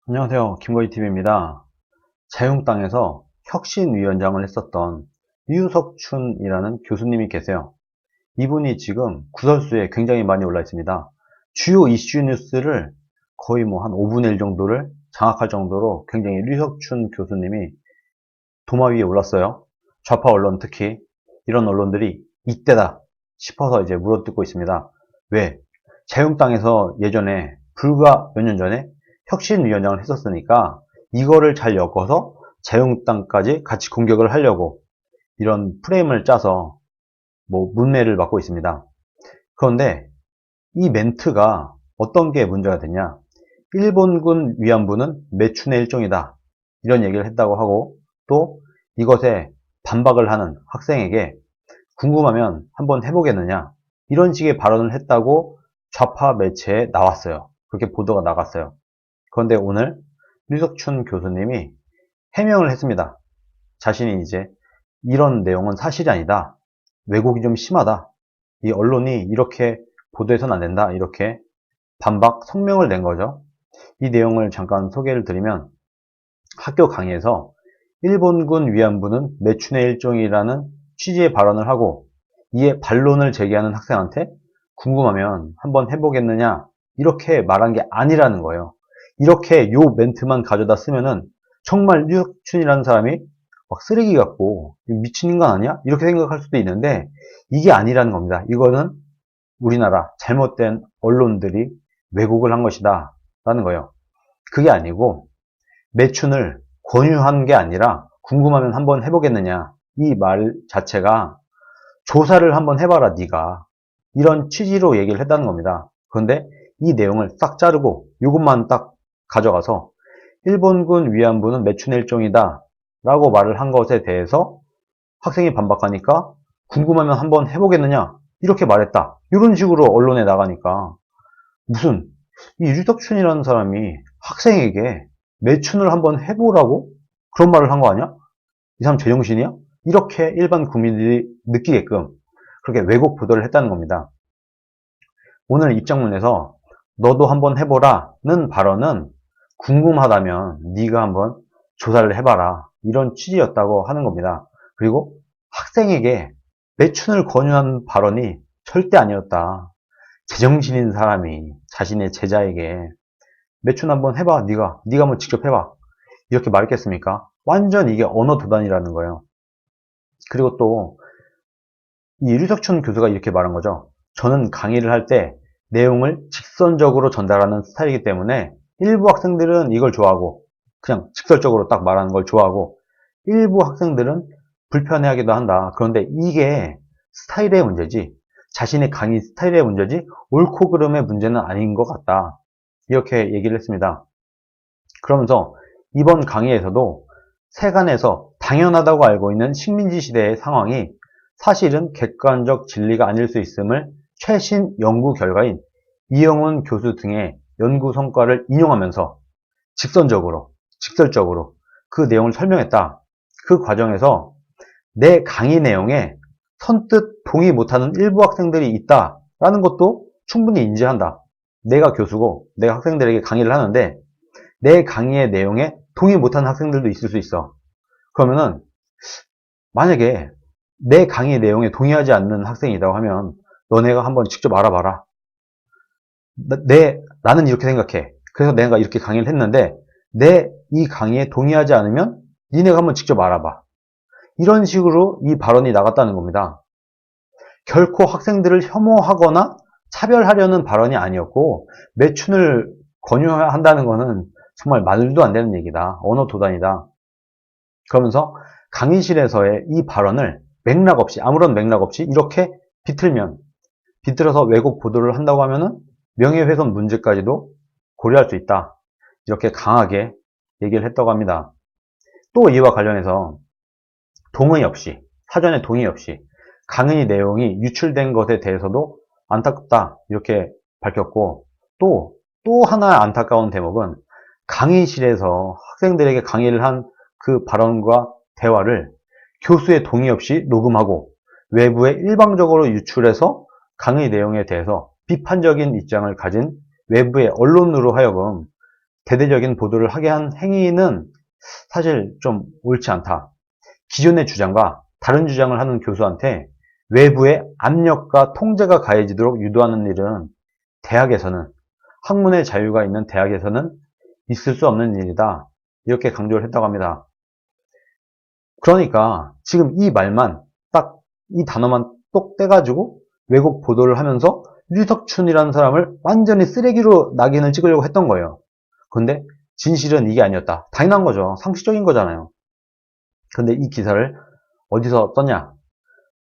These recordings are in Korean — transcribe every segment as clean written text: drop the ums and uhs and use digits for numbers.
안녕하세요. 김거희TV입니다. 자유한국당에서 혁신위원장을 했었던 이유석춘이라는 교수님이 계세요. 이분이 지금 구설수에 굉장히 많이 올라 있습니다. 주요 이슈 뉴스를 거의 한 5분의 1 정도를 장악할 정도로 굉장히 류석춘 교수님이 도마 위에 올랐어요. 좌파 언론 특히 이런 언론들이 이때다 싶어서 이제 물어뜯고 있습니다. 왜? 자유한국당에서 예전에 불과 몇 년 전에 혁신위원장을 했었으니까 이거를 잘 엮어서 자유한국당까지 같이 공격을 하려고 이런 프레임을 짜서 문매를 받고 있습니다. 그런데 이 멘트가 어떤 게 문제가 됐냐? 일본군 위안부는 매춘의 일종이다. 이런 얘기를 했다고 하고 또 이것에 반박을 하는 학생에게 궁금하면 한번 해보겠느냐? 이런 식의 발언을 했다고 좌파 매체에 나왔어요. 그렇게 보도가 나갔어요. 그런데 오늘 류석춘 교수님이 해명을 했습니다. 자신이 이제 이런 내용은 사실이 아니다. 왜곡이 좀 심하다. 이 언론이 이렇게 보도해서는 안 된다. 이렇게 반박 성명을 낸 거죠. 이 내용을 잠깐 소개를 드리면 학교 강의에서 일본군 위안부는 매춘의 일종이라는 취지의 발언을 하고 이에 반론을 제기하는 학생한테 궁금하면 한번 해보겠느냐 이렇게 말한 게 아니라는 거예요. 이렇게 요 멘트만 가져다 쓰면은 정말 류혁춘이라는 사람이 막 쓰레기 같고 미친 인간 아니야? 이렇게 생각할 수도 있는데 이게 아니라는 겁니다. 이거는 우리나라 잘못된 언론들이 왜곡을 한 것이다 라는 거예요. 그게 아니고 매춘을 권유한 게 아니라 궁금하면 한번 해보겠느냐 이 말 자체가 조사를 한번 해봐라 네가 이런 취지로 얘기를 했다는 겁니다. 그런데 이 내용을 싹 자르고 이것만 딱 가져가서 일본군 위안부는 매춘의 일종이다 라고 말을 한 것에 대해서 학생이 반박하니까 궁금하면 한번 해보겠느냐 이렇게 말했다 이런 식으로 언론에 나가니까 무슨 이 류덕춘이라는 사람이 학생에게 매춘을 한번 해보라고 그런 말을 한 거 아니야? 이 사람 제정신이야? 이렇게 일반 국민들이 느끼게끔 그렇게 왜곡 보도를 했다는 겁니다. 오늘 입장문에서 너도 한번 해보라는 발언은 궁금하다면 네가 한번 조사를 해봐라 이런 취지였다고 하는 겁니다. 그리고 학생에게 매춘을 권유한 발언이 절대 아니었다. 제정신인 사람이 자신의 제자에게 매춘 한번 해봐 네가 한번 직접 해봐 이렇게 말했겠습니까? 완전 이게 언어 도단이라는 거예요. 그리고 또 이 류석춘 교수가 이렇게 말한 거죠. 저는 강의를 할 때 내용을 직선적으로 전달하는 스타일이기 때문에 일부 학생들은 이걸 좋아하고 그냥 직설적으로 딱 말하는 걸 좋아하고 일부 학생들은 불편해하기도 한다. 그런데 이게 스타일의 문제지 자신의 강의 스타일의 문제지 옳고 그름의 문제는 아닌 것 같다. 이렇게 얘기를 했습니다. 그러면서 이번 강의에서도 세간에서 당연하다고 알고 있는 식민지 시대의 상황이 사실은 객관적 진리가 아닐 수 있음을 최신 연구 결과인 이영훈 교수 등의 연구 성과를 인용하면서 직설적으로 그 내용을 설명했다. 그 과정에서 내 강의 내용에 선뜻 동의 못하는 일부 학생들이 있다라는 것도 충분히 인지한다. 내가 교수고 내가 학생들에게 강의를 하는데 내 강의의 내용에 동의 못하는 학생들도 있을 수 있어. 그러면은 만약에 내 강의 내용에 동의하지 않는 학생이라고 하면 너네가 한번 직접 알아봐라. 나는 이렇게 생각해. 그래서 내가 이렇게 강의를 했는데 내 이 강의에 동의하지 않으면 니네가 한번 직접 알아봐. 이런 식으로 이 발언이 나갔다는 겁니다. 결코 학생들을 혐오하거나 차별하려는 발언이 아니었고 매춘을 권유한다는 것은 정말 말도 안 되는 얘기다. 언어 도단이다. 그러면서 강의실에서의 이 발언을 맥락 없이 아무런 맥락 없이 이렇게 비틀어서 왜곡 보도를 한다고 하면은 명예훼손 문제까지도 고려할 수 있다. 이렇게 강하게 얘기를 했다고 합니다. 또 이와 관련해서 사전에 동의 없이 강의 내용이 유출된 것에 대해서도 안타깝다 이렇게 밝혔고 또 하나 안타까운 대목은 강의실에서 학생들에게 강의를 한 그 발언과 대화를 교수의 동의 없이 녹음하고 외부에 일방적으로 유출해서 강의 내용에 대해서 비판적인 입장을 가진 외부의 언론으로 하여금 대대적인 보도를 하게 한 행위는 사실 좀 옳지 않다. 기존의 주장과 다른 주장을 하는 교수한테 외부의 압력과 통제가 가해지도록 유도하는 일은 대학에서는, 학문의 자유가 있는 대학에서는 있을 수 없는 일이다. 이렇게 강조를 했다고 합니다. 그러니까 지금 이 말만, 딱 이 단어만 똑 떼가지고 왜곡 보도를 하면서 류석춘이라는 사람을 완전히 쓰레기로 낙인을 찍으려고 했던 거예요. 근데 진실은 이게 아니었다. 당연한 거죠. 상식적인 거잖아요. 근데 이 기사를 어디서 썼냐?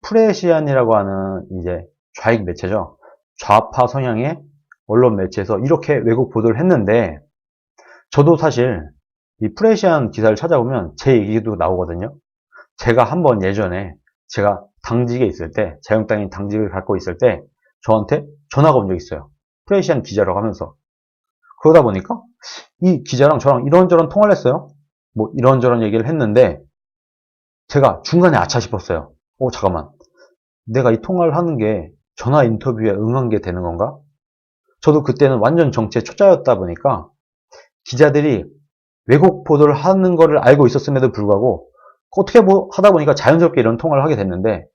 프레시안이라고 하는 이제 좌익 매체죠. 좌파 성향의 언론 매체에서 이렇게 왜곡 보도를 했는데, 저도 사실 이 프레시안 기사를 찾아보면 제 얘기도 나오거든요. 제가 한번 예전에 제가 당직에 있을 때, 자유한국당이 당직을 갖고 있을 때 저한테 전화가 온 적이 있어요. 프레시안 기자라고 하면서. 그러다 보니까 이 기자랑 저랑 이런저런 통화를 했어요. 뭐 이런저런 얘기를 했는데 제가 중간에 아차 싶었어요. 잠깐만. 내가 이 통화를 하는 게 전화 인터뷰에 응한 게 되는 건가? 저도 그때는 완전 정치의 초짜였다 보니까 기자들이 왜곡 보도를 하는 거를 알고 있었음에도 불구하고 어떻게 하다 보니까 자연스럽게 이런 통화를 하게 됐는데,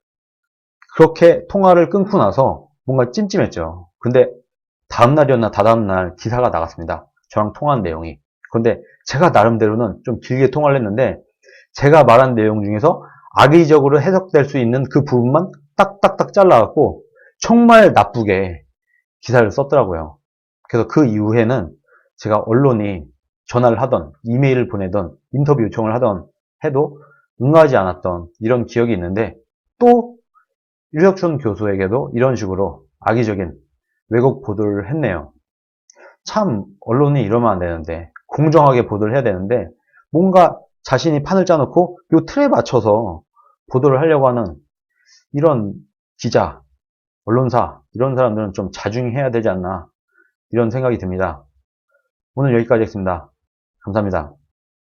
그렇게 통화를 끊고 나서 뭔가 찜찜했죠. 근데 다음날이었나 다다음날 기사가 나갔습니다. 저랑 통화한 내용이. 근데 제가 나름대로는 좀 길게 통화를 했는데 제가 말한 내용 중에서 악의적으로 해석될 수 있는 그 부분만 딱딱딱 잘라갖고 정말 나쁘게 기사를 썼더라고요. 그래서 그 이후에는 제가 언론이 전화를 하던, 이메일을 보내던, 인터뷰 요청을 하던 해도 응하지 않았던 이런 기억이 있는데, 또 류석춘 교수에게도 이런 식으로 악의적인 왜곡 보도를 했네요. 참 언론이 이러면 안 되는데, 공정하게 보도를 해야 되는데 뭔가 자신이 판을 짜놓고 이 틀에 맞춰서 보도를 하려고 하는 이런 기자, 언론사, 이런 사람들은 좀 자중해야 되지 않나, 이런 생각이 듭니다. 오늘 여기까지 했습니다. 감사합니다.